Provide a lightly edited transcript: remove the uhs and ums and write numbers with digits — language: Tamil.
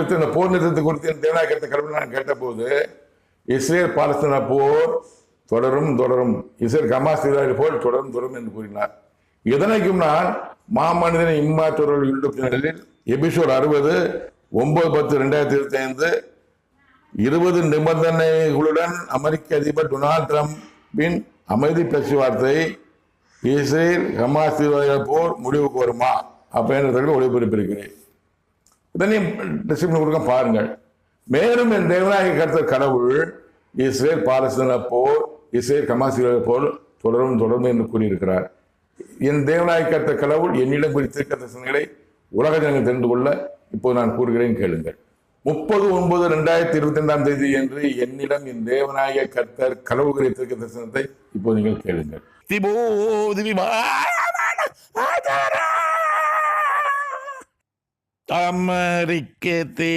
யுத்தத்தை, இந்த போர் நிறுத்தத்தை குறித்து தேவநாயகத்தை கடவுள் நான் கேட்டபோது, இஸ்ரேல் பாலஸ்தீன போர் தொடரும், இஸ்ரேல் ஹமாஸ் போல் தொடரும் என்று கூறினார். இதனைக்கும் நான் மாமனிதனை இம்மாற்றோர்கள் யூடியூப் சேனலில் எபிசோட் 60 9/10/2025 20 நிபந்தனைகளுடன் அமெரிக்க அதிபர் டொனால்ட் டிரம்பின் அமைதி பேச்சுவார்த்தை இஸ்ரேல் ஹமாஸ் போர் முடிவுக்கு வருமா அப்படின்னு ஒளிபரப்பிருக்கிறேன். இதனையும் டிஸ்கிரிப்ஷன் கொடுக்க பாருங்கள். மேலும் என் தேவநாயக கர்த்தர் கடவுள் இஸ்ரேல் பாலஸ்தீன போர், இஸ்ரேல் ஹமாஸ் போர் தொடரும் என்று கூறியிருக்கிறார். என் தேவநாயக கர்த்தர் கடவுள் என்னிடம் குறித்த தரிசனங்களை உலக ஜனங்கள் தெரிந்து கொள்ள இப்போது நான் கூறுகிறேன், கேளுங்கள். 30/9/2022 என்று என்னிடம் என் தேவநாயக கர்த்தர் கடவுள் குறித்த தரிசனத்தை இப்போது நீங்கள் கேளுங்கள். அமெரிக்க